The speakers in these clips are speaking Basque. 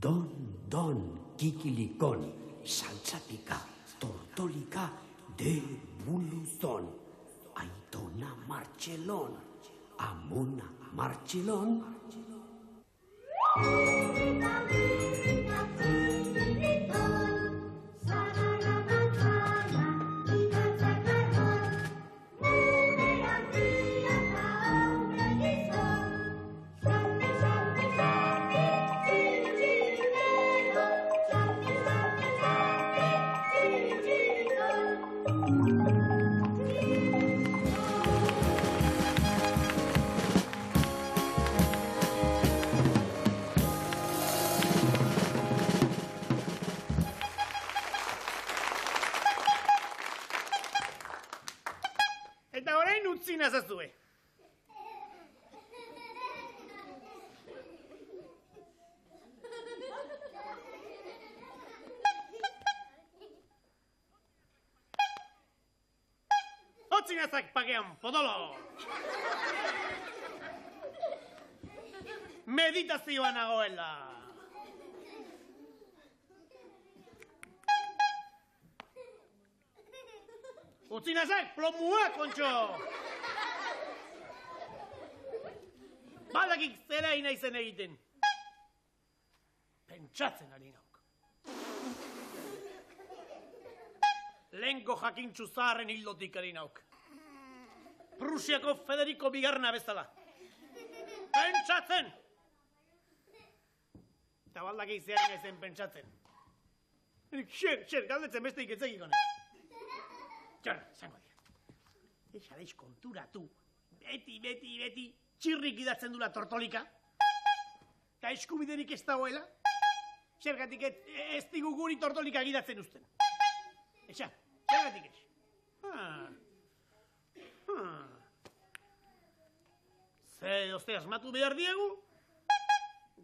Don, kikilikon, saltzatika, tortolika, de buluzon. Aitona Martxelon, Amona Martxelon. Eta orain utzi nazazue. Utzi nazak pakean, podolo! Meditazioa nagoela. Utzi nazak, plomua, kontxo! Badakik zera inaizen egiten. Pentsatzen ari nauk. Lehenko jakintxu zaharren hildotik ari nauk. Prusiako Federico Bigarna bezala. Pentsatzen! Eta baldakik zera inaizen pentsatzen. Xer, galdetzen beste iketzekiko nahi. Jon, zango dira. Esa daiz konturatu. Beti, txirrik idatzen dula tortolika. Eta eskubiderik ez dagoela. Zergatik ez digu guri tortolika gidatzen uzten. Esa, zergatik ez. Ze dozte asmatu behar diegu,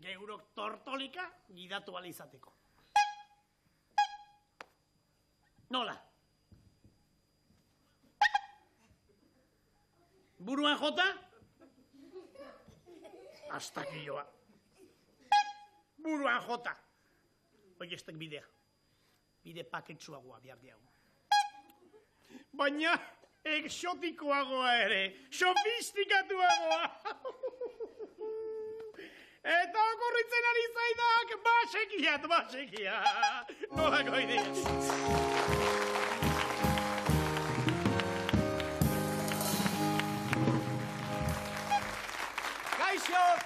geurok tortolika gidatu ala izateko. Nola? Buruan jota? Astakilloa. Buruan jota. Oiestek bidea. Bide paketsuagoa behar diago. Baina exotikoagoa ere. Sofistikatuagoa. Eta okurritzen ari zaidak basekiat. Nolako idea.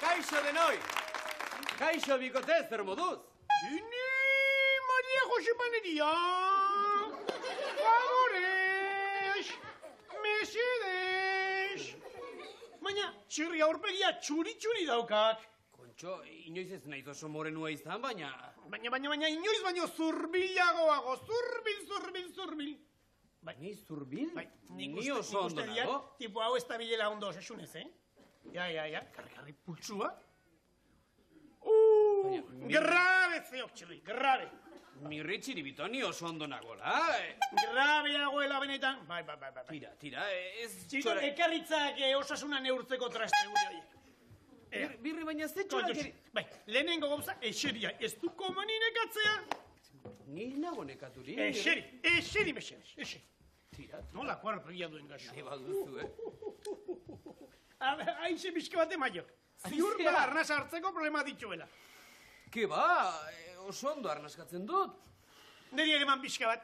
Kaixo denoi! Kaixo bikote zer moduz? Ni Maria Jose Paneria! Favorez! Mesedez! Baina txirri aurpegia txuri daukak. Kontxo, inoiz ez naiz oso morenua izan, baina... Baina inoiz baino zurbilagoago, zurbil. Ni zurbil? Bai, Ni oso ondo nago. Tipo hau ez da bilela ondo osasunez, Ja, karri pultsua. Grabe zeok, txirri, grabe. Mirritxiri bitoni oso ondo nagola. Grabe dagoela benetan. Bai. Tira, ez... Txito, ekarritzak osasuna neurtzeko traste gure horiek. Birri baina ze txorak... Bai, lehenengo gauza, eseria, ez du komani nekatzea. Ni nago nekaturi. Eseri mesedez. Tira. Nola kuarpegia duen gaxo. Eba duzu, Aixe bizke bate maiok. Ziur bela arnaz hartzeko problema dituela. Ke ba, oso ondo arnaskatzen dut. Neri egeman bizke bat.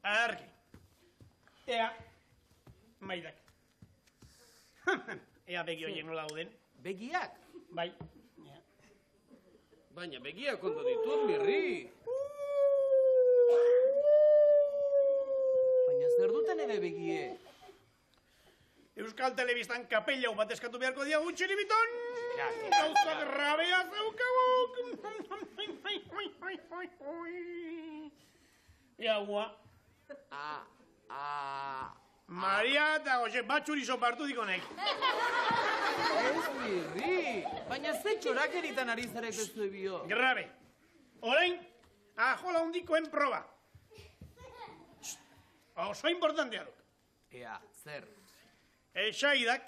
Argi. Ea, maidak. Ea begi horiek nola gauden. Begiak? Bai. Baina begiak ondo ditut, Mirri. Baina zer duten ere begie? Euskal Telebistan kapellau bat eskatu beharko diagu txiribiton. Gauza grabea zaukaguk. Eagua. Maria eta Jose batxuri sopartu dikonek. Ez, Mirri. Baina ze txorak eritan ari zarek ez du ebio. Grabe. Orain, ajola hundikoen proba. Oso importantea duk. Ea, zer? Esaidak,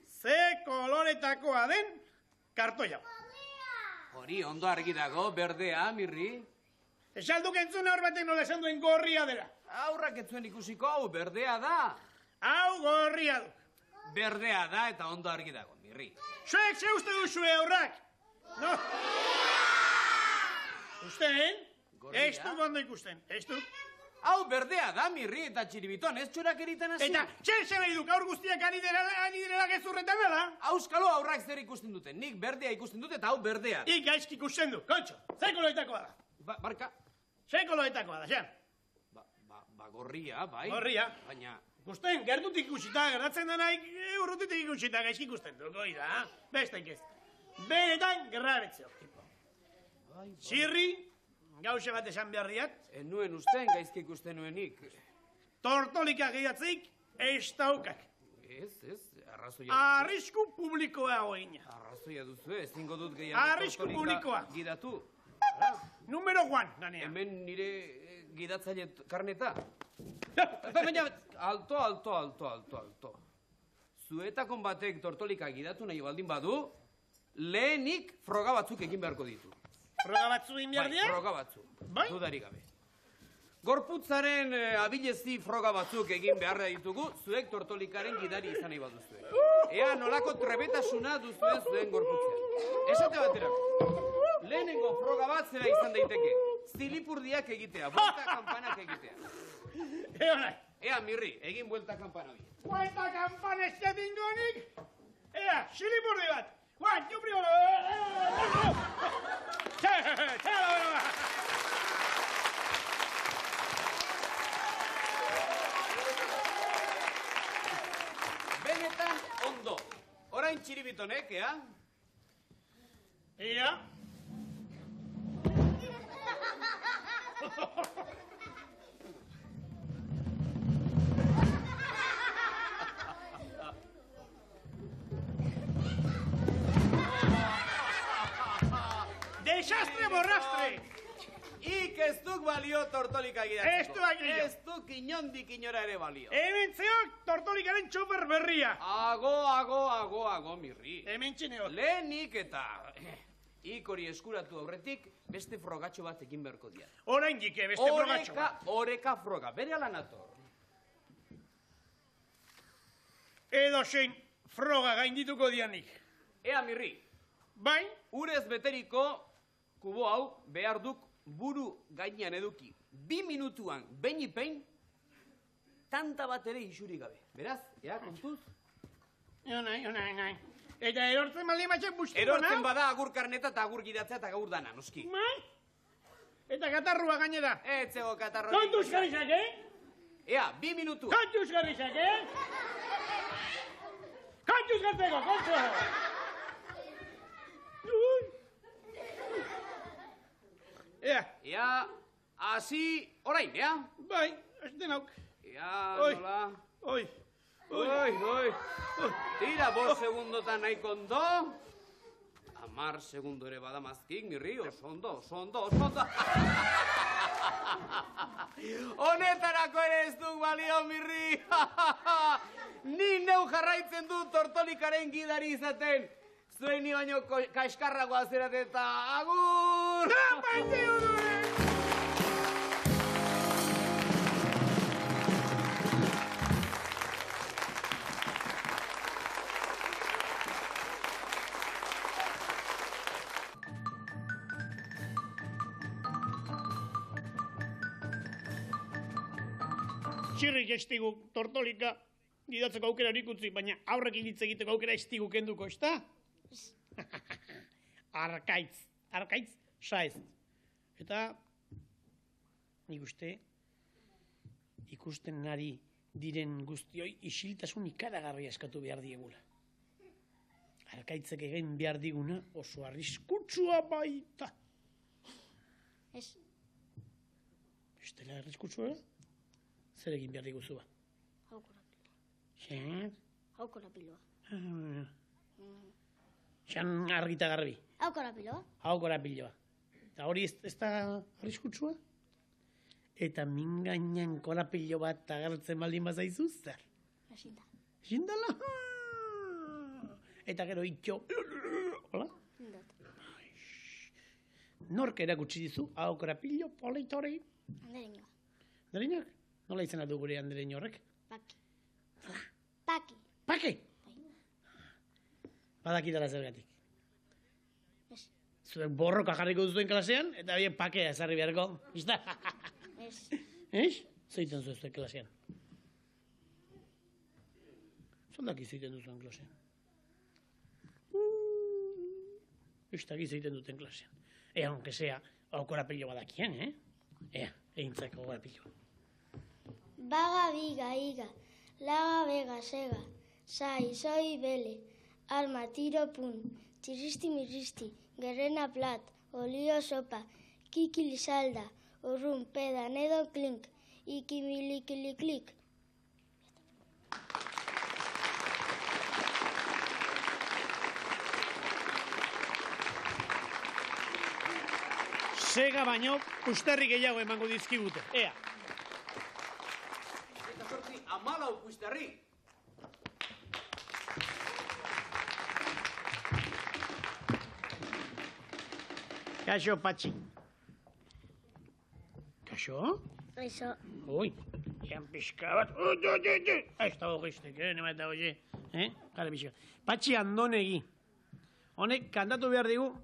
ze koloretakoa den kartoi hau. Hori ondo argi dago, berdea, Mirri. Esalduk entzuna hor batek nola esan duen gorria dela. Aurrak ez zuen ikusiko hau, berdea da. Hau gorria du. Berdea da eta ondo argi dago, Mirri. Zuek ze uste duzue aurrak? No? Usten? Gorria. Ez duk ondo ikusten, ez duk. Hau berdea da, Mirri, eta txiribiton, ez txorak eriten hasi. Eta txer zen nahi duk aur guztiak ari direla gezurretan dela? Auskalo aurrak zer ikusten dute, nik berdea ikusten dute eta hau berdea da. Ik gaizki ikusten du, kontxo, ze koloetakoa da? Barka, Ze koloetakoa da, xan? gorria, bai. Gorria. Baina, Ikusten, gertutik ikusita, gertatzen denaik urrutitik ikusita gaizki ikusten du, goi da, besteik ez. Benetan, gerrabetzeo. Zirri, gauze bat esan behar diat, ez nuen usten gaizki ikusten nuenik. tortolika gehiatzik, ez daukak. Ez, arrazoia. Arrisku publikoa hoina. Arrazoia duzu, ezingo dut gehiago Arrisku publikoa. gidatu. Número 1, ganean. Hemen nire gidatzaile karneta. Baina, alto. Zuetakon batek tortolika gidatu nahi baldin badu, lehenik froga batzuk egin beharko ditu. Froga batzu egin behar Bai, diak? froga batzuk. Bai? Dudarik gabe. Gorputzaren abilezi froga batzuk egin beharra ditugu, zuek tortolikaren gidari izan nahi baduzue. Ea nolako trebetasuna duzuen zuen gorputzean. Esate baterako. Lehenengo froga bat zera izan daiteke. Zilipurdiak egitea, buelta kampanak egitea. Eo nahi. Ea, Mirri, egin buelta kampana hori. Buelta kampana ez dingonik? Ea, xilipurdi bat. Guan, jo primero. Benetan ondo. Orain txiribitonek, ea? Ea. Desastre borrastre! Ik ez duk balio tortolika gidatzeko. Ez du balio. Ez duk inondik inora ere balio. Hemen zeok tortolikaren txofer berria. Ago, Mirri. Hemen txineok. Lehenik eta ik hori eskuratu aurretik beste frogatxo bat egin beharko dira. Orain dike, beste frogatxo. Oreka froga, bere ala nator. Edo zein froga gaindituko dianik. Ea, Mirri, Bai? urez beteriko kubo hau behar duk buru gainean eduki 2 minutuan behin tanta bat ere isuri gabe. Beraz, ea, kontuz? Nahi. Eta erortzen baldin batxek bustiko, Erortzen bada agur karneta eta agur gidatzea eta gaur dana, noski. Bai? Eta katarrua gainera. Etzego katarro. Kontuz garrizak, Ea, 2 minutu. Kontuz garrizak, Kontuz gartzeko, kontuz! Ea, Ea, hasi, orain, ea? bai, ez denauk. Ea, Oi. nola? Oi, Oi. Tira, 5 segundotan nahiko ondo. 10 segundo ere badamazkik, Mirri, oso ondo. Honetarako ere ez duk balio, Mirri. Ni neu jarraitzen du tortolikaren gidari izaten. Zuen ni baino kaskarragoa zerat eta agur! Trapaite uduen! Txirrik ez digu tortolika gidatzeko aukerarik utzi, baina aurrekin hitz egiteko aukera ez digu kenduko, ez da? Arkaitz, saiz. Eta, nik uste, ikusten ari diren guztioi isiltasun ikaragarria eskatu behar diegula. Arkaitzek egin behar diguna oso arriskutsua baita. Ez, Ez dela arriskutsua? Zer egin behar diguzu ba? hauko lapiloa. Xen? Hauko lapiloa. Xan argita garbi. Hauko lapiloa. Hauko lapiloa. Eta hori ez da arriskutsua? Eta mingainan korapilo bat agertzen baldin bazaizu, zer? Ezin da. Zindala? Eta gero itxo. Hola? Nork erakutsi dizu hau korapilo politori? Andereñoa. Andereñoak? Nola izena du gure andereño horrek? Paki. Paki. Pake! Badakidala zergatik. Ez. Zuek borroka jarriko duzuen klasean, eta bien pakea ezarri beharko. Ista? Ez. Ez? Zeiten zuen klasean. Zondaki zeiten duzuen klasean. Ustaki zeiten duten klasean. Aunque sea, hau korapilo badakien, egintzako korapilo. Baga, biga, iga. Laga, vega, sega. Sai, soi, bele. Arma, tiro, pun. Txiristi, miristi. Gerrena, plat. Olio, sopa. Kikili, salda. Urrun, peda, nedo, klink. Ikimili, klik. Sega baino, pusterri gehiago emango dizkigute. Ea. Eta sortzi, 14 pusterri. Kaixo, Patxi. Kaixo? Eso. Ui, ean pixka bat. Ez da hogiztek, nema eta hoxe. Gale pixka. Patxi Andonegi. Honek kantatu behar digu.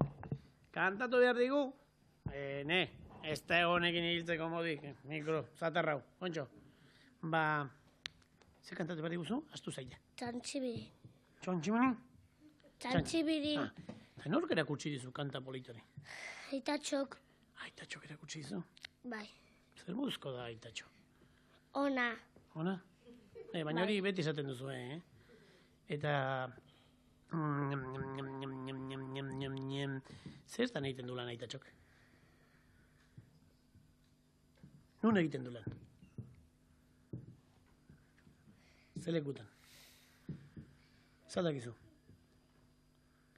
Ne, ez da honekin hiltzeko modik. Mikro, zatarrau. Ontxo. Ba, ze kantatu behar diguzu? Aztu zaila. Txantxibiri. Txontximani? Txantxibiri. Eta nork erakutsi dizu kanta politori? Aitatxok. Aitatxok erakutsi dizu? Bai. Zer moduzko da aitatxo? Ona. Ona? Baina hori beti esaten duzu, Eta... Zer ez da egiten du lan aitatxok? Nun egiten du lan? Zelekutan? Zaldakizu?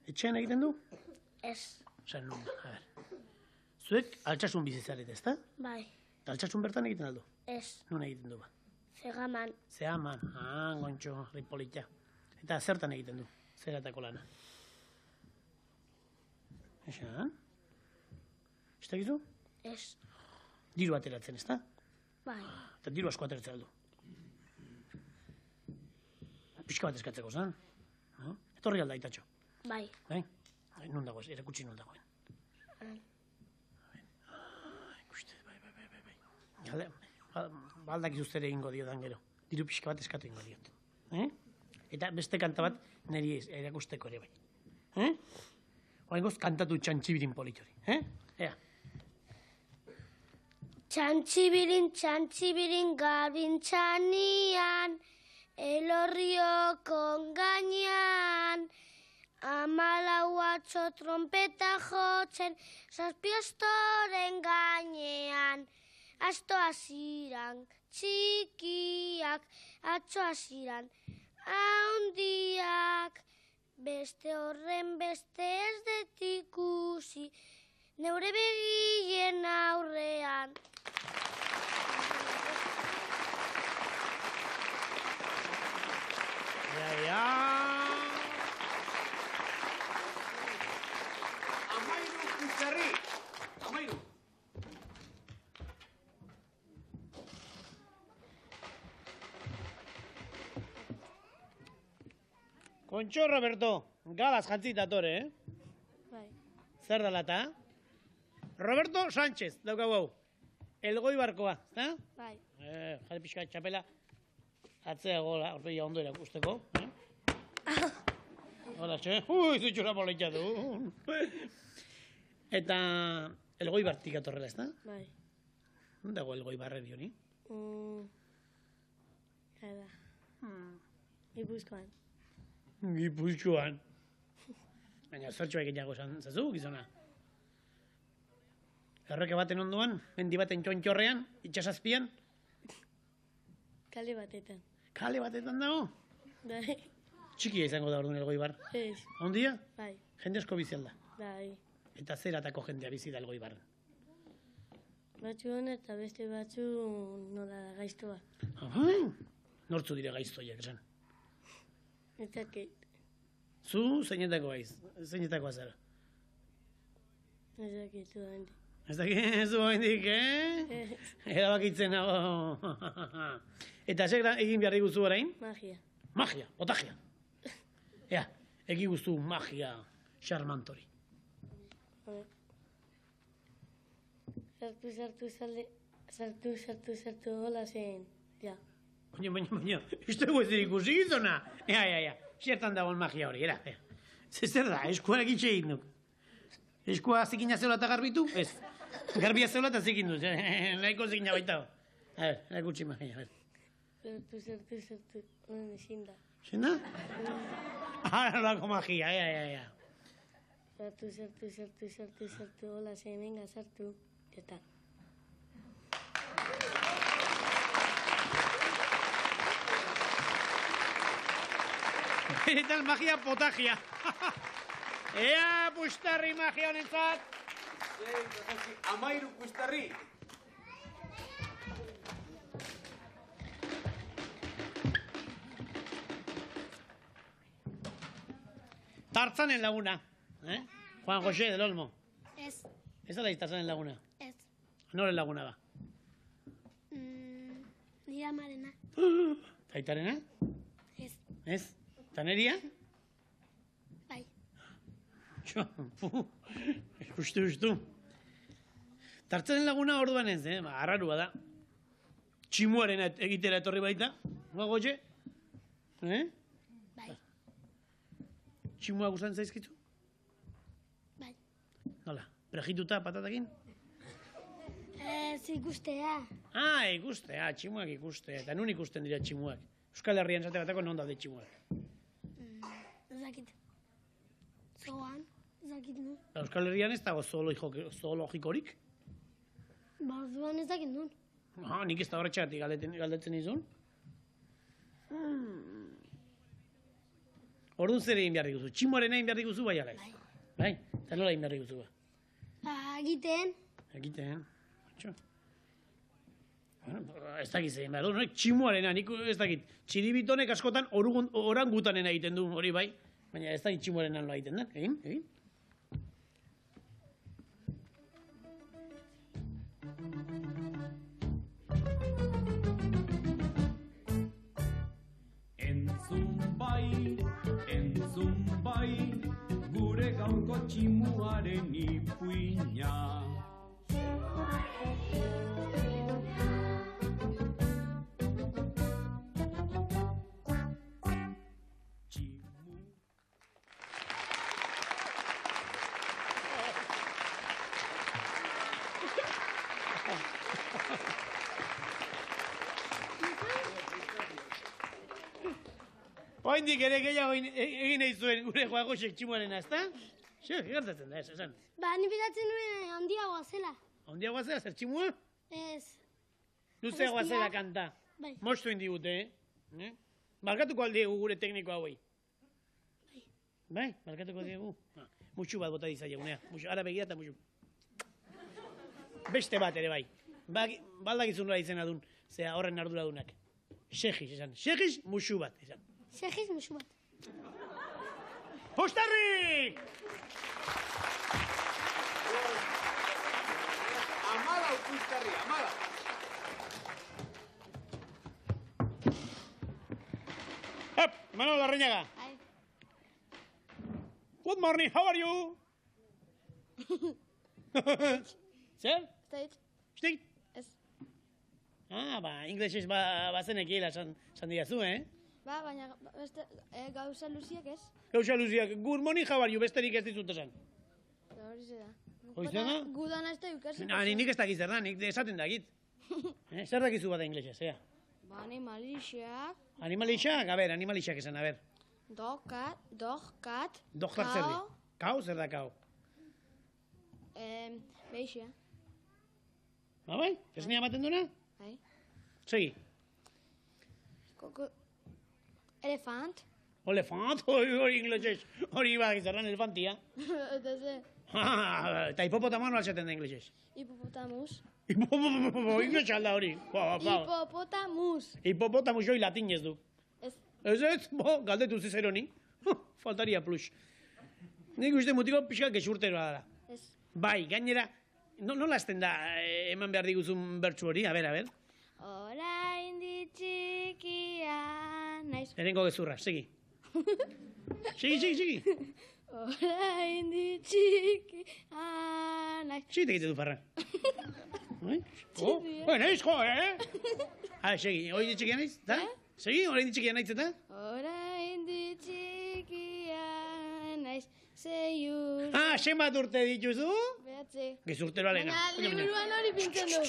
Etxean egiten du? Ez. Osa, nun da, a ber. Zuek altsasun bizizaret, ez da? Bai. Altsasun bertan egiten aldu? Ez. Nun egiten du ba? Zegaman. Zehaman, gontxo, ripolita. Eta zertan egiten du? Zeratako lana. Esan? Ez dakizu? Ez. Diru ateratzen, ez da? Bai. Eta diru asko ateratzen aldu. Pixka bat eskatzeko, zan? Etorri alda, aitatxo. Bai. Bai? Nun dagoez, erakutsi nun dagoen. Ikuste, bai. Gale, baldak izuztere ingo diodan gero. Diru pixka bat eskatu ingo diot. Eta beste kanta bat niri erakusteko ere bai. Oaingoz kantatu txantxibirin politori. Ea. Txantxibirin garbin txanian, elorrioko gainean, 14 atzo trompeta jotzen, 7 astoren gainean, asto hasiran txikiak, atzo hasiran haundiak, beste horren beste ez dut ikusi, neure begien aurrean. Ja. Amairu pusterri. Amairu. Kontxo, Roberto, galaz jantzit datore, Bai. Zer dala eta? Roberto Sánchez, daukagu hau. Elgoi barkoa, ezta? Bai. Jare pixka txapela. Atzea gola, orpeia ondo erakusteko. Hola, txe. Zutxura politia du. Eta elgoi bartik atorrela, ezta? Bai. Non dago elgoi barre dioni? Gara. Gipuzkoan. Gipuzkoan. Baina zertxoa gehiago esan zazu, gizona. Erreke baten ondoan, mendi baten txontxorrean, itxasazpian. Kale batetan. Kale batetan dago. Bai. Txikia izango da orduan Elgoibar. Ez. Ondia? Bai. Jende asko bizi alda. Bai. Eta zeratako jendea bizi da Elgoibarren. Batzu hona eta beste batzu nola da gaiztoa. Nortzu dira gaiztoiak esan. Etzakit. Zu zeinetako gaiz, zeinetakoa zara. Ez dakitu handik. Ez dakit ez du hendik, Erabakitzen nago. Eta zer egin behar diguzu orain? Magia. Magia, otagia. Ea, egin guztu magia charmantori. Sartu, hola zen. Ja. Baina, ez dugu ez ikusi gizona. Ea, zertan dagoen magia hori, era. Zer da, eskuarak itxe egin duk. Eskua zikina zeula eta garbitu? Ez. Garbia zeula eta zikin duz. Nahiko zikina baita. A ver, erakutsi magia. Sartu. Ezin da. Zein da? Lako magia, ea. Sartu, hola zen, venga, sartu. Eta. Benetan magia potagia. Ea, puxtarri magia honentzat. 13 puxtarri. Tartzanen laguna. Juan José del Olmo. Ez. Ez da Tartzanen laguna. Ez. Noren laguna ba. Nire amarena. Taitarena? Ez. Ez? Taneria? Bai. Justu. Tartzanen laguna orduan ez, arrarua da. Tximuaren egitera etorri baita. Juan José? Bai. Tximua gustan zaizkitu? Bai. Nola, prejituta patatakin? Ez ikustea. Ikustea, tximuak ikustea. Eta nun ikusten dira tximuak? Euskal Herrian zate batako non daude tximuak? Ez dakit. Zoan, ez dakit nun. Euskal Herrian ez dago zoologikorik? Orduan ez dakit nun. Nik ez da horretxatik galdetzen izun. Orduan zer egin behar diguzu? Tximuaren egin behar diguzu bai ala ez? Bai. Eta nola egin behar diguzu ba? Egiten. Egiten. Ez dakit zein behar du, tximuarena, nik ez dakit. Txiribitonek askotan orangutanen egiten du, hori bai. Baina ez dakit tximuarenan lo egiten da, egin? Entzun bai, gure gaurko tximuaren ipuina. Oindik ere gehiago egin nahi zuen gure Juan Josek tximuarena, ezta? Gertatzen da, esan. Ni bilatzen nuen handiagoa zela. Handiagoa zela, zer tximua? Ez. Luzeagoa zela kanta. Bai. Mostu indigute, Barkatuko aldiegu gure tekniko hauei. Bai, barkatuko diegu. Mutxu bat bota dizaiegunea. Ara begira eta mutxu. Beste bat ere bai. Baldakizun nola izena dun, zera horren arduradunak. Segiz, esan. Segiz, mutxu bat, esan. Segiz musu bat. Postarri! Amala puxtarri, amala. Manolo Larrañaga. Bai. Good morning, how are you? Zer? Zait. Stik? Ez. Inglesez bazenekiela esan diazu, Baina beste gauza luziak ez. Gauza luziak, good morning, how are you? Besterik ez dizut esan. Horize da. Hoize da? Gudana ez da ikasi. Nik ez dakiz zer da, nik esaten dakit. Zer dakizu bada inglesez, Animalixak. Animalixak? A ber, animalixak esan, a ber. Dog, cat. Doktak zer di? Kau, zer da kau? Beixia. Bai? Esnia ematen duna? Bai. Segi. Elefant. Olefant? Hori inglesez. Hori bakizarran elefantia. Eta ze. Eta hipopotamano alzaten da inglesez. Hipopotamus. Inglesez alda hori. Hipopotamus. Hipopotamus hori latinez du. Ez. Ez, galdetu zizero ni. Faltaria plus. Nik uste mutiko pixka gezurteroa dara. Ez. Bai, gainera, nola hasten da eman behar diguzun bertsu hori? A ber. Orain ditxikia naiz. Lehenengo gezurra, segi. Segi. Orain ditxikia naiz. Segi egite du farra. Naiz, segi, hori ditxikia naiz, eta? Segi, hori ditxikia naiz, eta? Orain ditxikia naiz. Zeiur. Zenbat urte dituzu? Behatze. Gezurtero alena. Baina, liburuan hori pintzen du.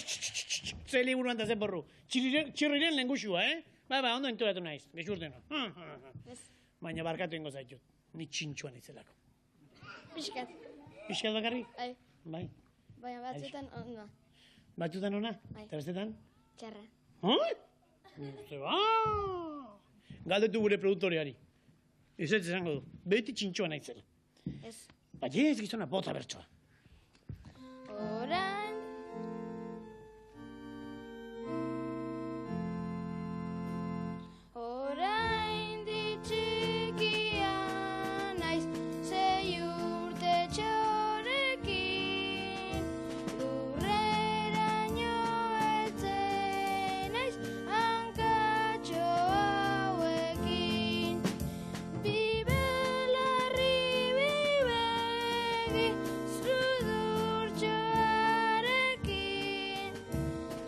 Ze liburuan da zen borru. Txirriren lenguxua, Ba, ondo enturatu naiz. Gezurteno. Baina barkatu ingo zaitut. Ni txintxuan izelako. Piskat. Piskat bakarri? Bai. Baina batzutan onda. Batzutan ona? Bai. Eta bestetan? Txarra. Zeba! Galdetu gure produktoreari. Ez esango du. Beti txintxuan naizela. Ez. Baina ez gizona bota bertsoa. Orain. Orain ditxikia naiz. Zei urte txorekin. Lurreraino heltzen naiz. Hankatxo hauekin. Bibelarri bibegi. Zudurtxoarekin.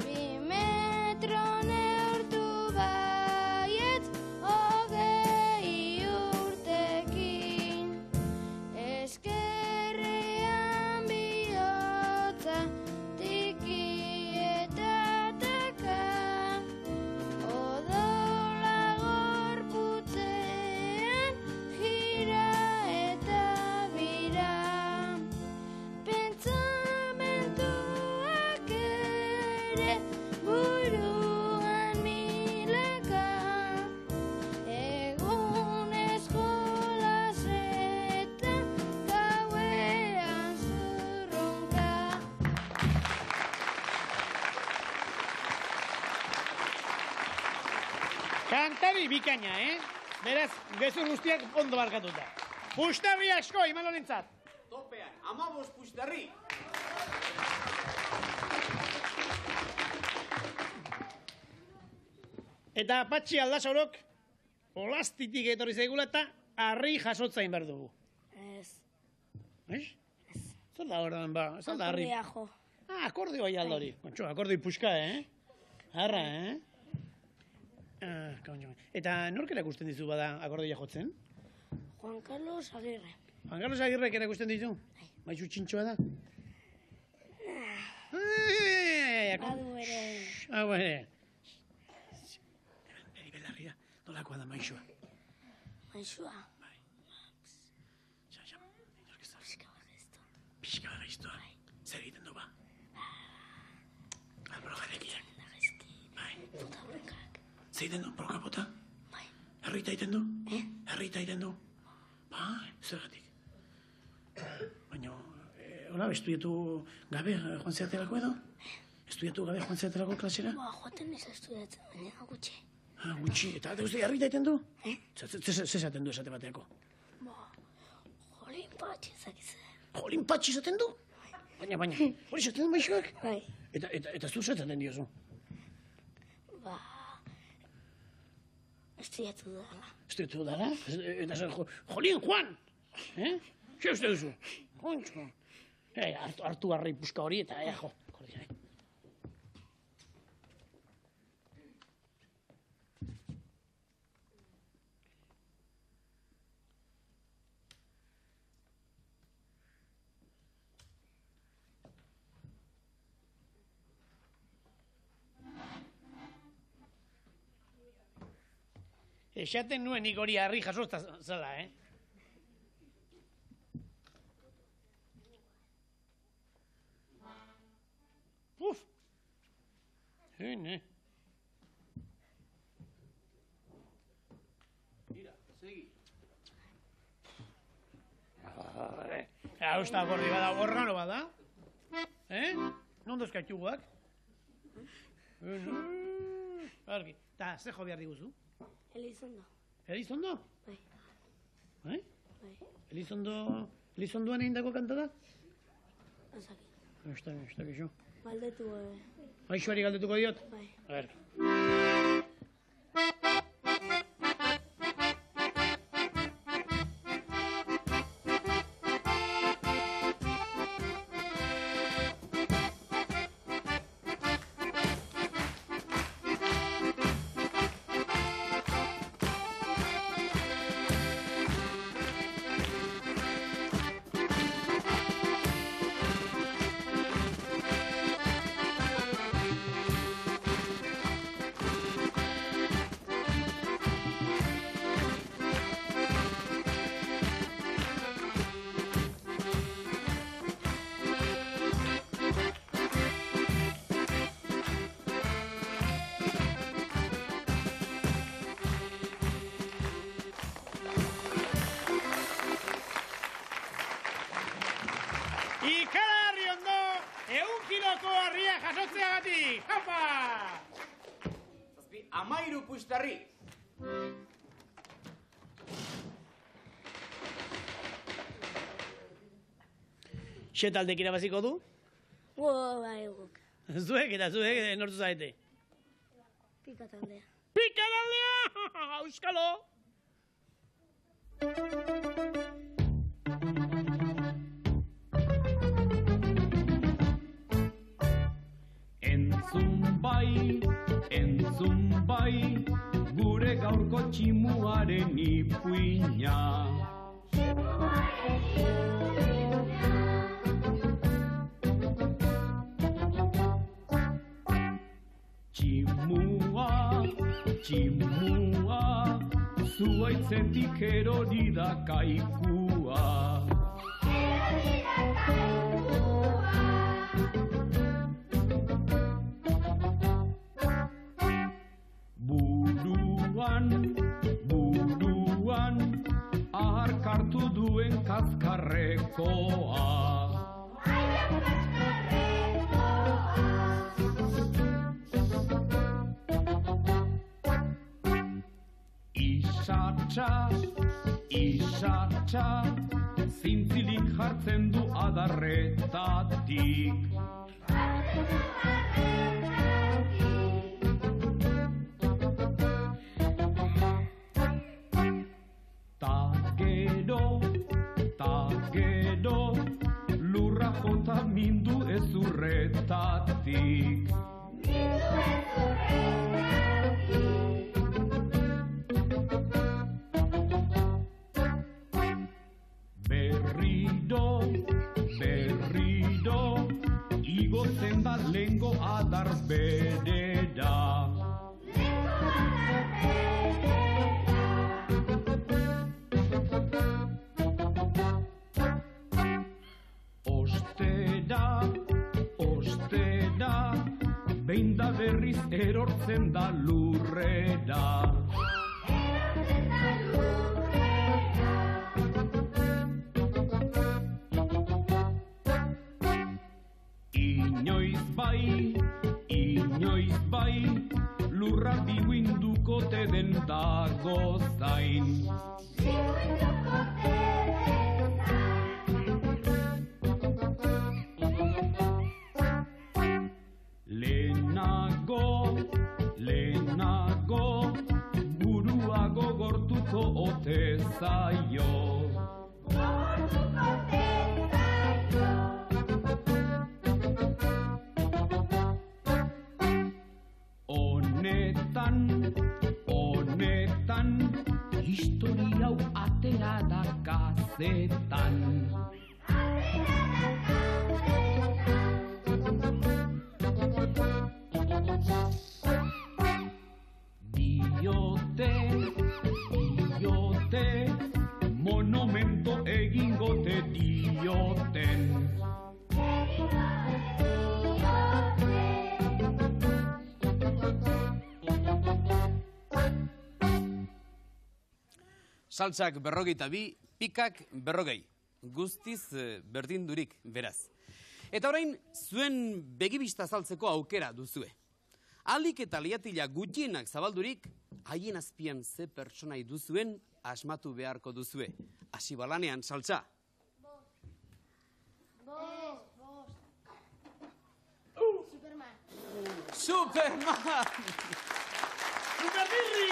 2 metro neurtu baiet 20 urtekin. Eskerrean bihotza tiki eta taka. Odola gorputzean jira eta bira. Pentsamentuak ere buruan milaka. Egunez jolasetan gauean zurrunka. Kantari bikaina, Beraz, gezur guztiak ondo barkatuta. Puxtarri asko, Imanorentzat. Topean, 15 puxtarri. Eta Patxi Aldasaurok olastitik etorri zaigula eta harri jasotzain behar dugu. Ez. Ez? Zer da horren ba? Zer da harri? Akordia jo. Akordioa jalda hori. Kontxo, akordioi puxka, Harra, Eta nork erakusten dizu bada akordioa jotzen? Juan Carlos Agirre. Juan Carlos Agirrek erakusten dizu? Maizu txintxoa da? Badu ere. Hau ere. Beri belarria, nolakoa da maixua? Maixua. Pixka bat gaiztoa. Zer egiten du ba? Brogarekiak. Bai. Puta horrekak. Zer egiten du, broka-bota? Bai. Herrita egiten du? Herrita egiten du? Bai, zergatik. Baina, hola, estudiatu gabe joan zeaterako edo? Estudiatu gabe joan zeaterako klasera? Joaten ez estudiatzen, baina gutxi. Gutxi, eta uste herrita egiten du? Zer esaten du esate bateako? Jolin patxi ezakizea. Jolin patxi esaten du? Baina, hori esaten du maixoak? Bai. Eta zu zer esaten diozu? Estudiatu dela. Estudiatu dela? Eta zer, Jolin Juan! Zer uste duzu? Kontxo. Hartu harri puska hori eta jo. Kordia, Esaten nuen nik hori harri jasozta zela, Puf! Mira, segi. Hau ez da gordi bada, organo bada. Non dozkatxuguak? Argi. Ta, ze jo behar diguzu? Elizondo. Elizondo? Bai. Bai? Elizondoan egin dago kanta da? Azaki. Ez dakit, Galdetu, Aixuari galdetuko diot? bai. A ver. Ikaragarri ondo, 100 kiloko harria jasotzeagatik! Hapa! Zazpi, 13 puxtarri. Xe taldek irabaziko du? Bai, guk. Zuek eta zuek nortu zaite. Pika taldea. Pika taldea! Euskalo! Entzun bai, gure gaurko tximuaren ipuina. Tximua, zuaitzetik erori da kaikua. Buruan, aharkartu duen kaskarrekoa. Isatxa, zintzilik jartzen du adarretatik. Ta gero, lurra jota mindu ezurretatik. Berriro, igotzen da lengo adar berera. Ostera, behin da berriz erortzen da lurrera. Inoiz bai, lurra biuinduko te den dago zain. Lehenago, buruago gortuko ote zaio. Honetan, historia hau atera da kazetan. Diote, monumento egingote dioten. Saltsak 42, pikak 40. Guztiz berdindurik, beraz. Eta orain, zuen begibista azaltzeko aukera duzue. Alik eta liatila gutienak zabaldurik, haien azpian ze pertsonai duzuen asmatu beharko duzue. Hasi balanean, saltsa. Bost. Superman! Superbirri!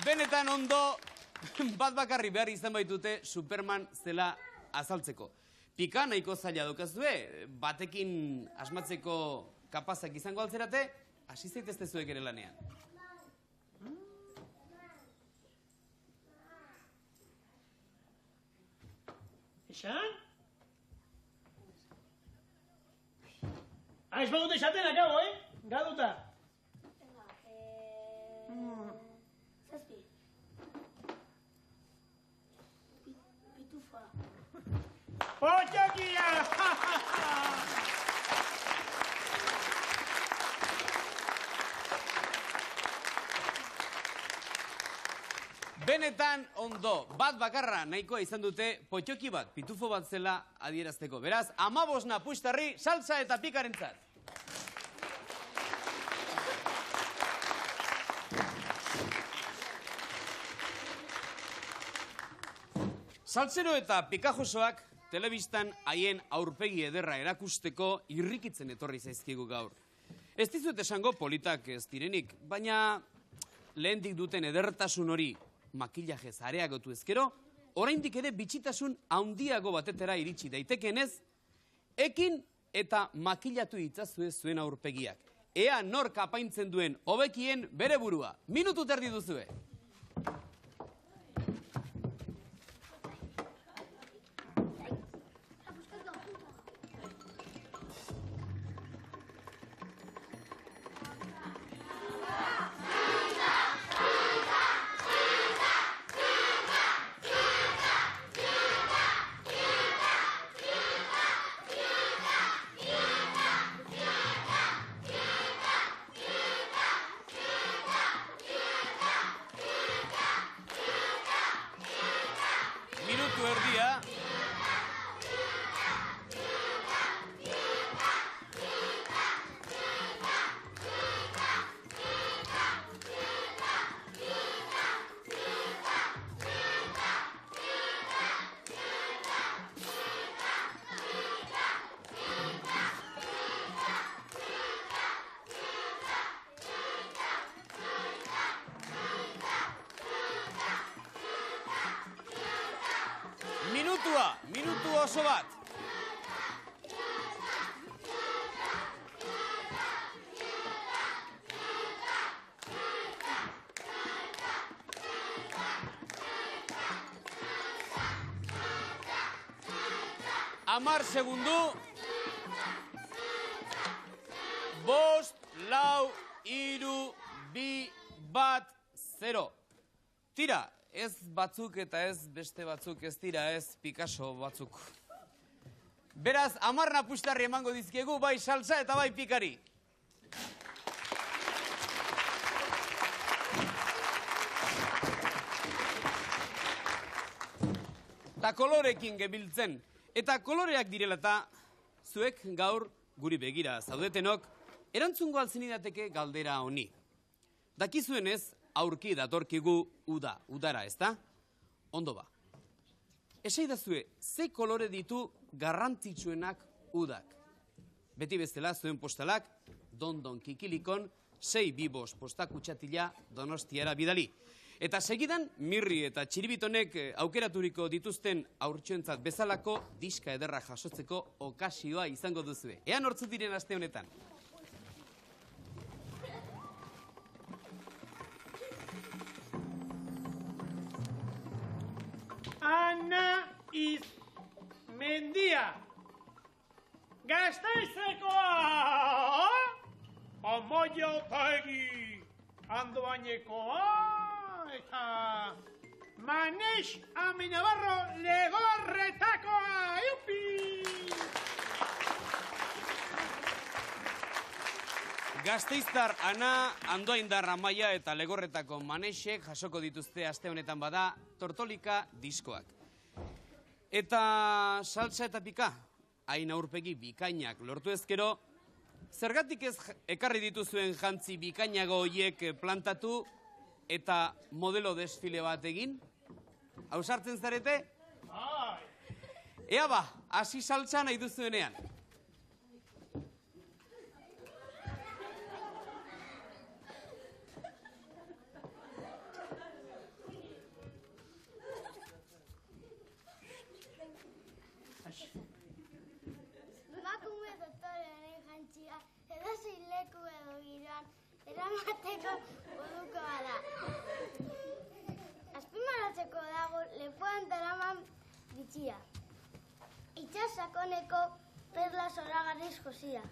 Benetan ondo, bat bakarri behar izan baitute Superman zela azaltzeko. Pika nahiko zaila daukazue, batekin asmatzeko kapazak izango altzerate, hasi zaitezte zuek ere lanean. ¿Esan? Ez bagut esaten akabo, Gaduta. Zazpi. Pitufa. Potxokia! Benetan ondo, bat bakarra nahikoa izan dute potxoki bat, pitufo bat zela adierazteko. Beraz, 15 puxtarri, salsa eta pikarentzat. Saltzero eta pikajosoak telebistan haien aurpegi ederra erakusteko irrikitzen etorri zaizkigu gaur. Ez dizuet esango politak ez direnik, baina lehendik duten edertasun hori makillajez areagotu ezkero, oraindik ere bitxitasun handiago batetera iritsi daitekenez, ekin eta makillatu itzazue zuen aurpegiak. Ea nork apaintzen duen hobekien bere burua. Minutu terdi duzue. Minutu erdia. Minutu oso bat. Amar segundu. 5, 4, 3, 2, 1, 0. Tira. Ez batzuk eta ez beste batzuk, ez dira ez Picasso batzuk. Beraz, 10 puxtarri emango dizkiegu, bai salsa eta bai pikari. Eta kolorekin gebiltzen. Eta koloreak direla eta zuek gaur guri begira zaudetenok, erantzungo alzenidateke galdera honi. Dakizuenez, aurki datorkigu udara, ezta? Ondo ba. Esaidazue, ze kolore ditu garrantzitsuenak udak? Beti bestela zuen postalak, Dondon Kikilikon, 625 postakutxatila Donostiara bidali. Eta segidan, Mirri eta Txiribitonek aukeraturiko dituzten aurtsuentzat bezalako diska ederra jasotzeko okasioa izango duzue. Ea nortzu diren aste honetan. Ana Izmendia. Gasteizekoa. Omoiotegi. Andoainekoa. Eta Manex Amenabarro Legorretakoa. Iupi! Gasteiztar Ana, Andoaindar Amaia eta Legorretako Manexek jasoko dituzte aste honetan bada Tortolika diskoak. Eta salsa eta pika, hain aurpegi bikainak lortu ezkero, zergatik ez ekarri dituzuen jantzi bikainago horiek plantatu eta modelo desfile bat egin? Ausartzen zarete? Ea ba, hasi saltza nahi duzuenean. Emakume doktorearen jantzia edozein leku edo giroan eramateko moduko bada. Azpimarratzeko dago lepoan daraman bitxia. Itsas sakoneko perla zoragarriz josia.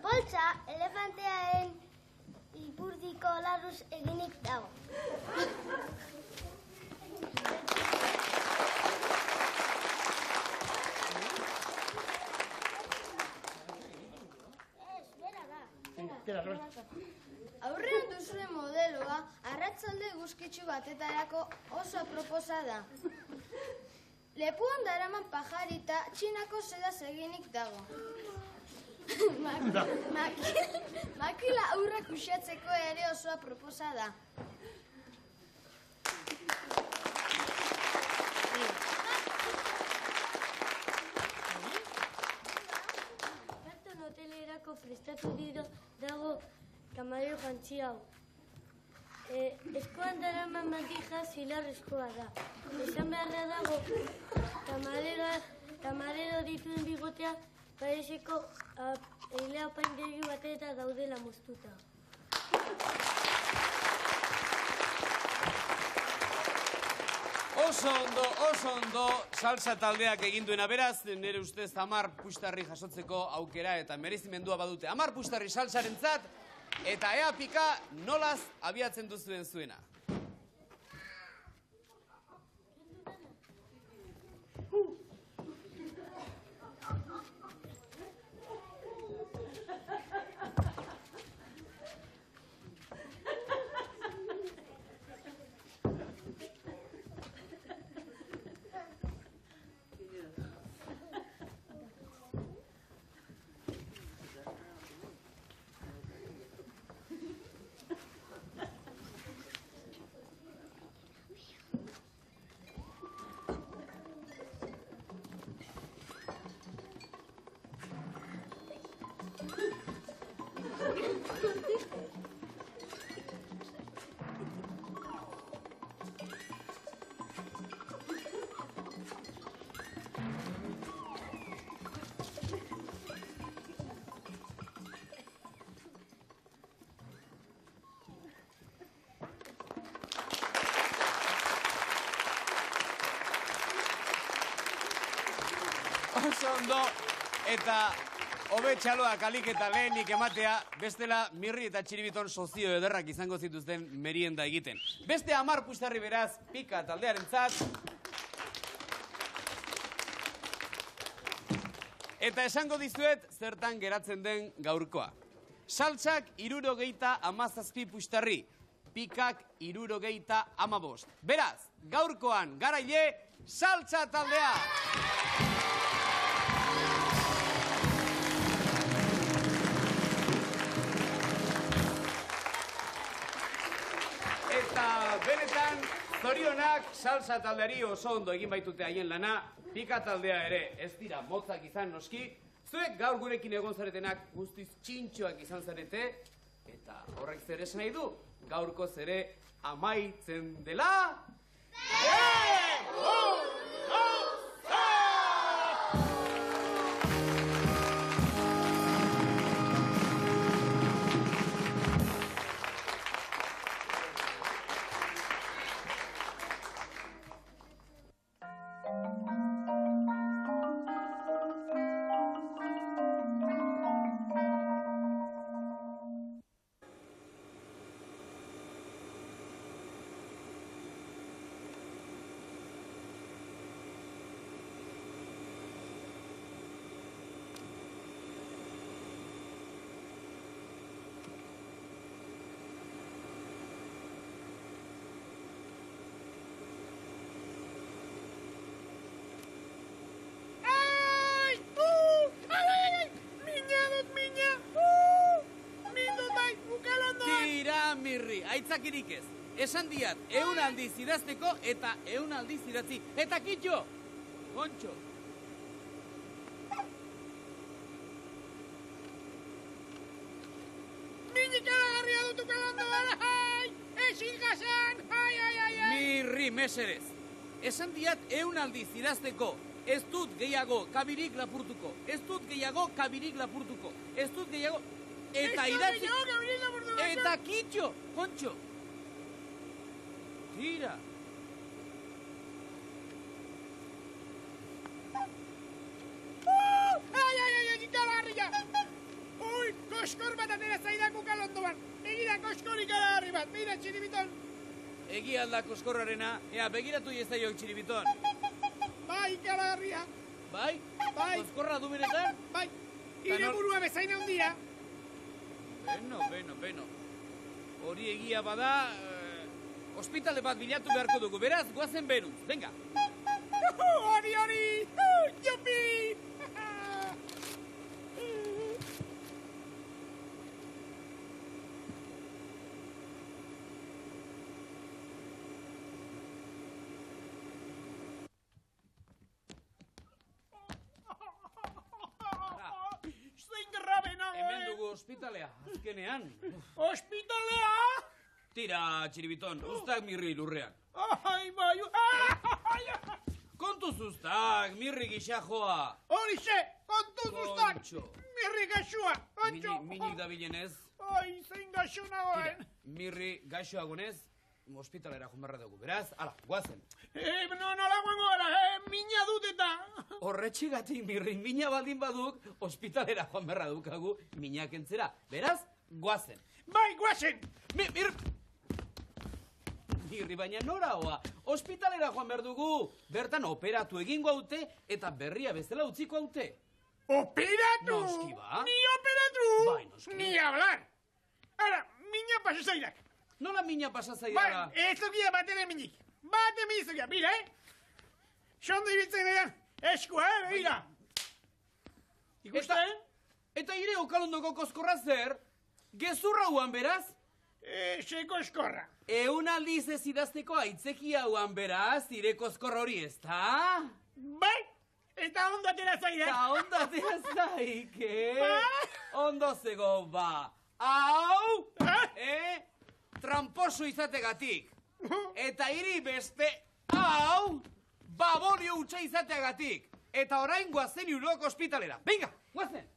Poltsa elefantearen ipurdiko larruz eginik dago. Aurrean duzuen modeloa arratsalde eguzkitsu batetarako oso aproposa da. Lepoan daraman pajarita Txinako sedaz eginik dago. Makila aurrak uxatzeko ere oso aproposa da. Berton hotelerako prestatu dago kamarero jantzi hau. Eskoan daraman mandija zilarrezkoa da. Esan beharra dago kamarero dituen bigotea parezeko eilea paindegi bateta daudela moztuta. Oso ondo, salsa taldeak egin duena beraz, nire ustez 10 puxtarri jasotzeko aukera eta merezimendua badute. 10 puxtarri salsarentzat, eta ea pika nolaz abiatzen duzuen zuena. Oso ondo, eta hobe txaloak alik eta lehenik ematea, bestela Mirri eta Txiribiton sozio ederrak izango zituzten merienda egiten. Beste 10 puxtarri beraz, pika taldearentzat. Eta esango dizuet zertan geratzen den gaurkoa. Saltsak 77 puxtarri, pikak 75. Beraz, gaurkoan garaile, saltsa taldea! Eta benetan, zorionak salsa taldeari oso ondo egin baitute haien lana, pika taldea ere ez dira motzak izan noski, zuek gaur gurekin egon zaretenak guztiz txintxoak izan zarete, eta horrek zer esan nahi du, gaurkoz ere amaitzen dela... Mirri, aitzakirik ez. Esan diat, 100 aldiz idazteko eta 100 aldiz idatzi. Eta kitxo! Gontxo! Minik aragarria dutu kalando gara, hai! Ezin jasan, hai! Mirri, meserez. Esan diat 100 aldiz idazteko Ez dut gehiago kabirik lapurtuko. Ez dut gehiago kabirik lapurtuko. Ez dut gehiago... Eta idatzi... Eta kitxo, kontxo. Tira. Koskor bat atera zaidako kalondoan. Egira koskorik alagarri bat. Begira, txiribiton. Egi alda koskorrarena. Ea, begiratu iezaiok txiribiton. Bai, kalagarria. Bai? Bai. Koskorra du beretan? Bai. Ire burua bezain handia. Beno. Hori egia bada... Hospitale bat bilatu beharko dugu. Beraz, goazen beruz. Venga. Hori. Jupi. Hemen dugu hospitalea, azkenean. Hospitalea? Tira, txiribiton, ustak mirri lurrean. Ai, bai, Kontuz ustak, mirri gixajoa. Horixe, kontuz ustak. Mirri gaxua, kontxo. Minik da bilenez. Ai, zein gaxo nagoen. Tira, mirri gaxoagonez, hospitalera junberra dugu. Beraz, ala, guazen. Nola guango gara, mina dut eta. Horretxigatik mirri, mina baldin baduk, hospitalera joan berra dukagu, minak entzera. Beraz, guazen. Bai, guazen. Mirri, baina nora hoa, hospitalera joan behar dugu. Bertan operatu egingo haute eta berria bezala utziko haute. Operatu? Noski ba. Ni operatu? Bai, noski. Ni hablar. Ara, mina pasazairak. Nola mina pasazaidara? Bai, ez dugia batere minik. Bate mizugia, mira, Sondo ibiltzen edan, eskua, begira. Ikusten? Eta ire okalondoko koskorra zer? Gezurra huan beraz? Seko eskorra. Eun aldiz ez idazteko aitzekia huan beraz, ire koskorra hori ez da? Bai, eta ondo atera zaidak. Eta ondo atera zaik, Bai. Ondo zego, ba. Hau, tramposo izategatik. Eta hiri beste, hau, baborio utxa izateagatik. Eta orain guazen Euroko hospitalera. Venga, guazen!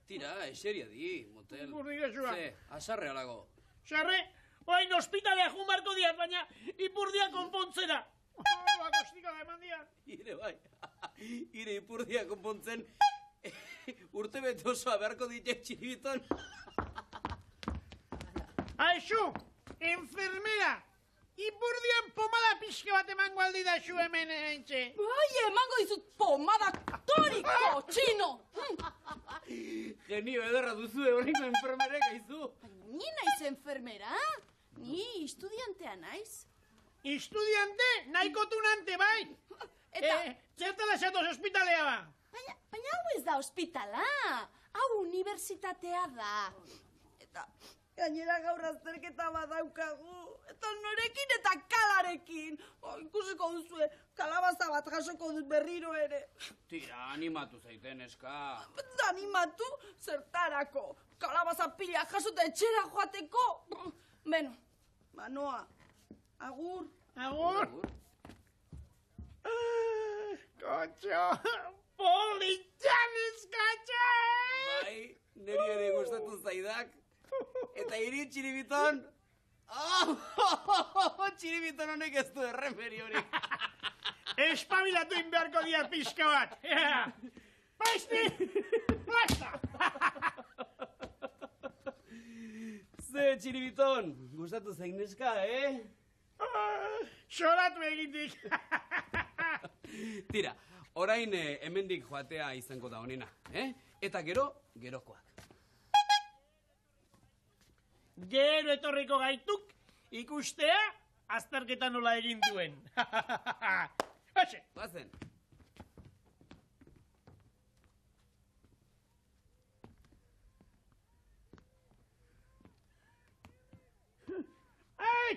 Tira, eseria di, motel. Ipurdia zua. Ze, asarre alago. Sarre, oain hospitalea jumarko diat, baina ipurdia konpontzera. Bakostika da eman diat. Ire bai, ire ipurdia konpontzen urte bete osoa beharko ditek txiribiton. Aixu, enfermera, ipurdian pomada pixka bat emango aldi da zu hemen entxe. Bai, emango dizut pomada toriko, txino! Genio ederra duzu horrengo enfermerek aizu. Ni naiz enfermera? Ni estudiantea naiz. Estudiante, nahiko tunante, bai. Eta... Zertela zatoz hospitalea ba. Baina hau ez da hospitala. Hau unibertsitatea da. Eta gainera gaur azterketa badaukagu. Eta norekin eta kalarekin. Ikusiko duzue, kalabaza bat jasoko dut berriro ere. Tira, animatu zaiten, eska. Animatu zertarako. Kalabaza pila jasota etxera joateko. Beno, noa. Agur. Agur. Kotxo, politxan eskatxe! Bai, niri ere gustatu zaidak. Eta hiri txiribiton... Txiribiton honek ez du erremeri hori. Espabilatu inbeharko dia pixka bat. Paizti! Plasta! Ze, txiribiton, gustatu zain neska, Xoratu egindik. Tira, orain hemendik joatea izango da honena, Eta gerokoak. Gero etorriko gaituk ikustea azterketa nola egin duen. Hoxe. Bazen.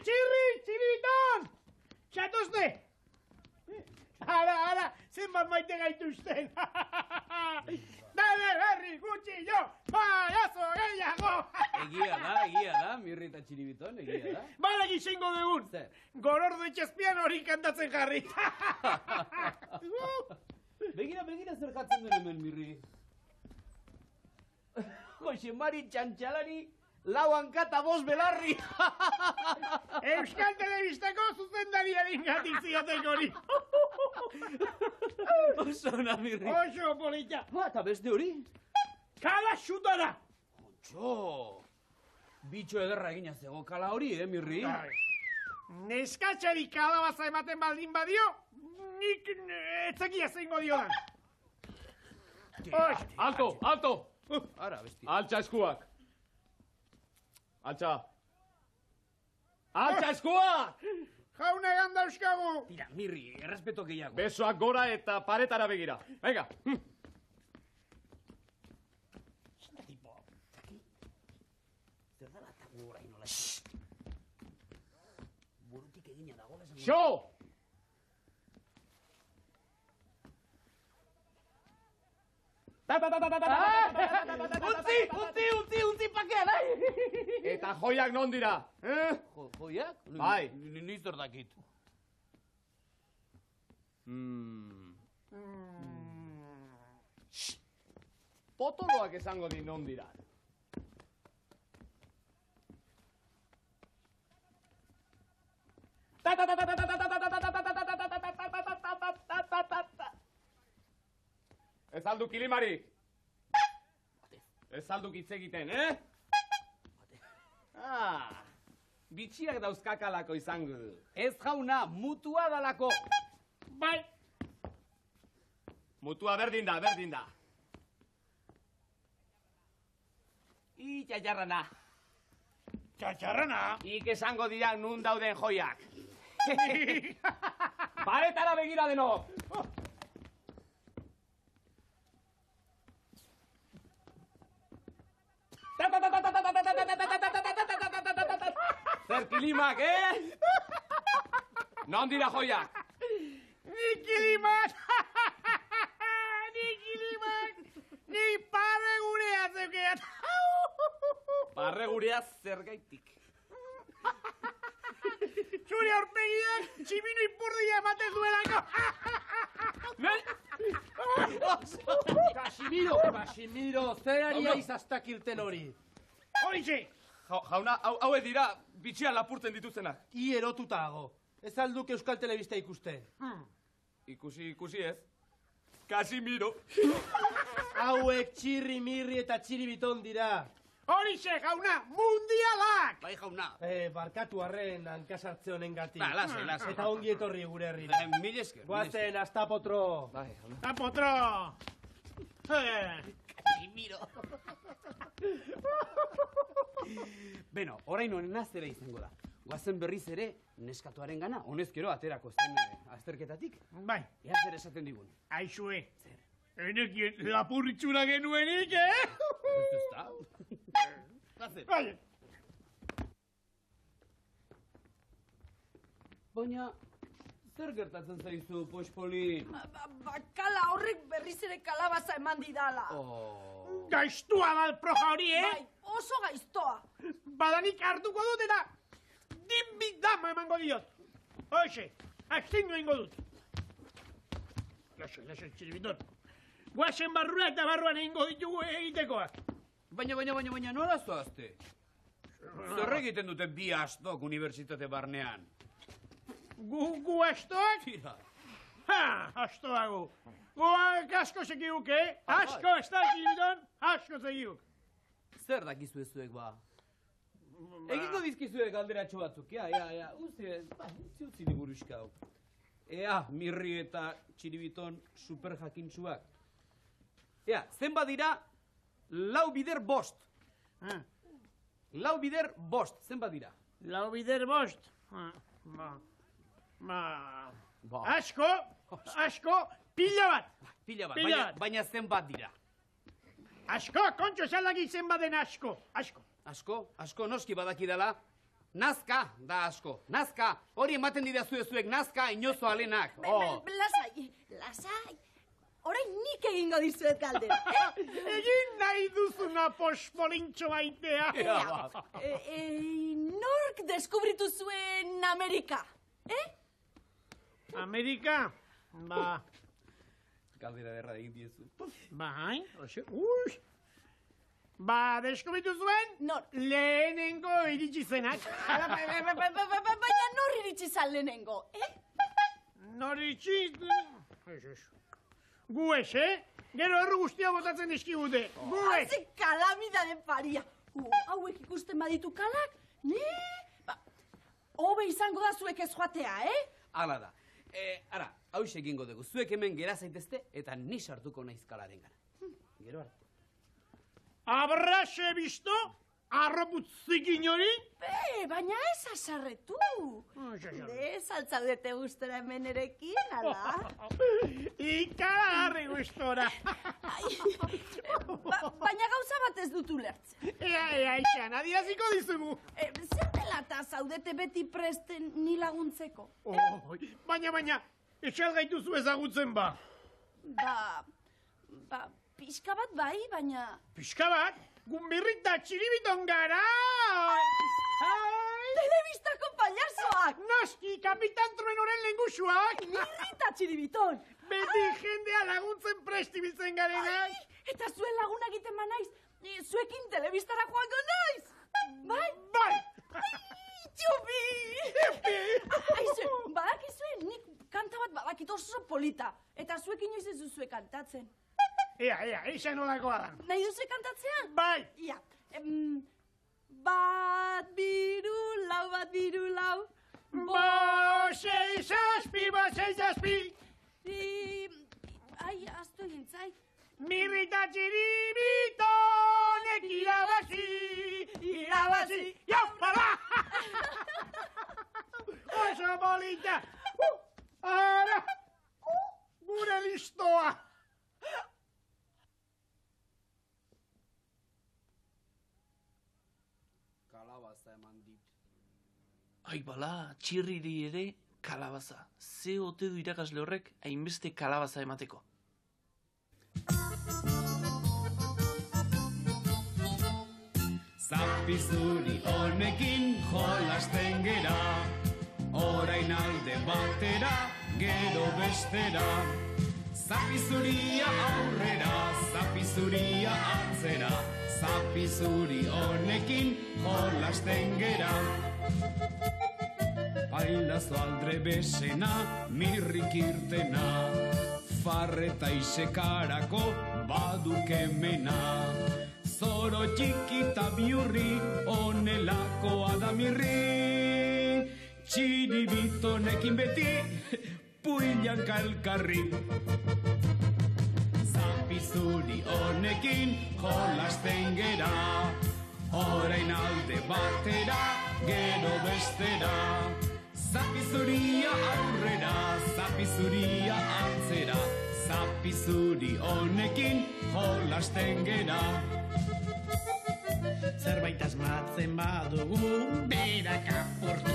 Txiribiton! Txatozte! Ara, zenbat maite gaituzten. Dale, berri, gutxi, jo, paiazo gehiago! Egia da, Mirri eta Txiribiton, egia da. Badak izango dugun. Zer? Gorordo etxezpian hori kantatzen jarri. Begira zer jatzen duen hemen, Mirri. Jose Mari Txantxalari, lau hankata 5 belarri. Euskal Telebistako zuzendariaren gatik ziotek hori. Oso ona, Mirri. Oso polita. Eta beste hori? Kala xuta da. Ontxo. Bitxo ederra egina zego kala hori, Mirri? Neskatxari kalabaza ematen baldin badio, nik etzakia zeingo dio dan. Alto! Ara, besti. Altxa eskuak! Altxa eskuak! Jauna egan dauzkagu. Tira, Mirri, errespeto gehiago. Besoak gora eta paretara begira. Venga! Zer dala eta gora inola. Burutik egina dago bezan. Xo! Utzi pakean, Eta joiak non dira? Joiak? Bai. Ni zer dakit. Potoloak esango di non dira. Ez alduk kilimarik. Ez alduk hitz egiten, bitxiak dauzkakalako izango du. Ez jauna, mutua dalako. Bai. Mutua berdin da. Txatxarrana. Txatxarrana. Ik esango dira nun dauden joiak. Paretara begira denok. Zer kilimak, Non dira joiak? Ni kilimak. Ni parre gurea zeukeat. Parre gurea zer gaitik. Zure aurpegiak tximino ipurdia ematen duelako. Casimiro, zer ari aiz astakirten hori? Horixe. Jauna, hauek dira bitxia lapurtzen dituztenak. I erotutago. Ez alduk Euskal Telebista ikusten. Ikusi ez. Casimiro. Hauek txirri, mirri eta txiribiton dira. Horixe, jauna, mundialak! Bai, jauna. Barkatu arren hankasartze honen gati. Ba, lasai. Eta ongi etorri gure herrira. Mil esker. Guazen, hasta potro. Bai, jauna. Ta potro! Casimiro. Beno, orain honena zera izango da. Guazen berriz ere, neskatuaren gana, honezkero aterako zen azterketatik. Bai, Ea zer esaten digun. aizue. Enekien lapurritxura genuenik, Ez da? Guazen. Bai. Baina, zer gertatzen zaizu, poxpoli? Bakala horrek berriz ere kalabaza eman didala. Gaiztua da proja hori, Bai, oso gaiztoa. Badanik hartuko dut eta dinbidama emango diot. Hoxe, astindu egingo dut. Laso, txiribiton. Guazen barrura eta barruan egingo ditugu egitekoak. Baina, nola zoazte? Zer egiten dute bi astok unibertsitate barnean? Gu astoak? Tira. Ha, astoago. Guak asko sekiguk, Asko ez da, txiribiton, asko sekiguk. Zer dakizu ezuek ba? Egiko dizkizuek galderatxo batzuk, ja. Utzi diburuxka hau. Ea, Mirri eta Txiribiton super jakintxuak. Ea, zenbat dira 4 bider 5. 4 bider 5, zenbat dira? Lau bider bost. Asko, pila bat. Pila bat, Pila bat. baina zenbat dira? Asko, kontxo esalaki zenbaden asko. Asko noski badakidala. Nazka da asko. Nazka, hori ematen didazu ezuek nazka inozo alenak. Lasai. orain nik egingo dizuet galdera, Egin nahi duzuna pospolintxo baitea. Nork deskubritu zuen Amerika, Amerika? Ba, Galdera derra egin diezu. bai, Ba, deskubritu zuen? Nor? Lehenengo iritsi zenak. Baina nor iritsi zan lehenengo, Nor iritsi? Guez, Gero erru guztia botatzen dizkigute. Guez! Haze kalamidaren paria. Hauek ikusten baditu kalak, hobe izango da zuek ez joatea, Hala da. Ara, hau egingo dugu. Zuek hemen gera zaitezte eta ni sartuko naiz kalaren gara. Gero arte. Abraxe bisto, arroputzikin hori? Baina ez asarretu. Ez altzaudete gustora hemen erekin, ala? Ikaragarri gustora. Baina gauza bat ez dut ulertzen. Ea, Ixan, adiraziko dizugu. Zer dela eta zaudete beti presten ni laguntzeko? Baina, etxal gaituzu ezagutzen ba. Pixka bat bai, baina... Pixka bat? Gumbirrita txiribiton gara! Telebistako payasoak! Noski, Kapitan Truenoren lengusuak! Mirrita txiribiton! Beti jendea laguntzen prestibiltzen garenak! Eta zuen laguna egiten banaiz, zuekin telebistara joango naiz! Bai? Bai! Txupi! Badakizue, nik kanta bat badakit oso polita. Eta zuekin inoiz ez duzue kantatzen. Ea, Ixan nolakoa da. Nahi duzue kantatzea? Bai! Ia, bat biru lau. Bosei zazpi! Ai, aztu egin zait. Mirrita txiribitonek irabazi, jaupala! Oso bolita! Ara! Gure listoa! Kalabaza eman dit. Ai bala, txirriri ere kalabaza. Ze ote du irakasle horrek hainbeste kalabaza emateko. Zapizuri honekin jolasten gera, orain alde batera, gero bestera. Zapizuria aurrera, zapizuria atzera, zapizuri honekin jolasten gera. Bailazo aldre besena, mirrik irtena, farreta isekarako badukemena. Zoro txikita biurri, onelakoa da mirri. Txiribitonekin beti, puilan kalkarri. Zapizuri honekin jolasten gera, orain alde batera, gero bestera. Zapizuria aurrera, zapizuria atzera, zapizuri honekin jolasten gera. Zerbait asmatzen badugu, berak apurtu.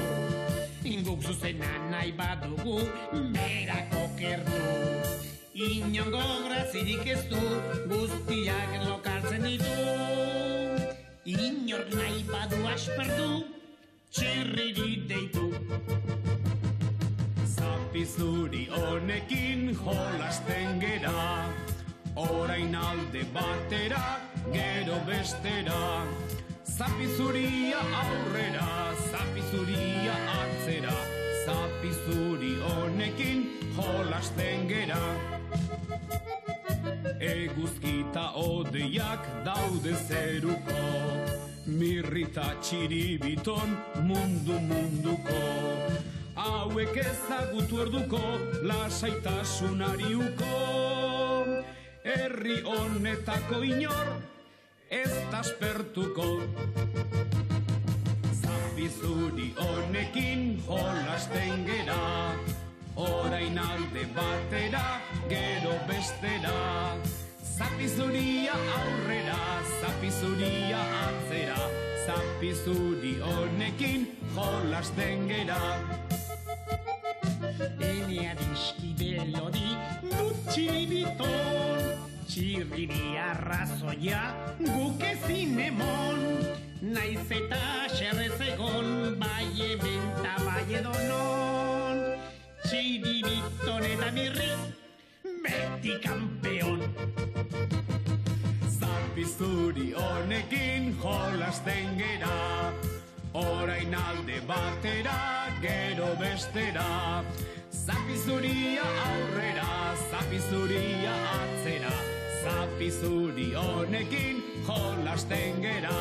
Inguk zuzena nahi badugu, berak okertu. Inongo grazirik ez du, guztiak lokartzen ditu. Inork nahi badu aspertu, txirriri deitu. Zapizuri honekin jolasten gera, orain alde batera, gero bestera. Zapizuria aurrera, zapizuria atzera, zapizuri honekin jolasten gera. Eguzkita odeiak daude zeruko, mirrita txiribiton munduko. Hauek ezagutu orduko, lasaitasunari uko. Herri honetako inor, ez taspertuko. Zapizuri honekin jolasten gera, orain alde batera, gero bestera. Zapizuria aurrera, zapizuria atzera, zapizuri honekin jolasten gera. Enea diskide lodi dut txiribiton, txirriri arrazoia guk ezin emon, naiz eta xerrez egon bai hemen ta bai edonon, txiribiton eta mirri beti kampeon. Zapizuri honekin jolasten gera, orain alde batera, gero bestera. Zapizuria aurrera, zapizuria atzera, zapizuri honekin jolasten gera.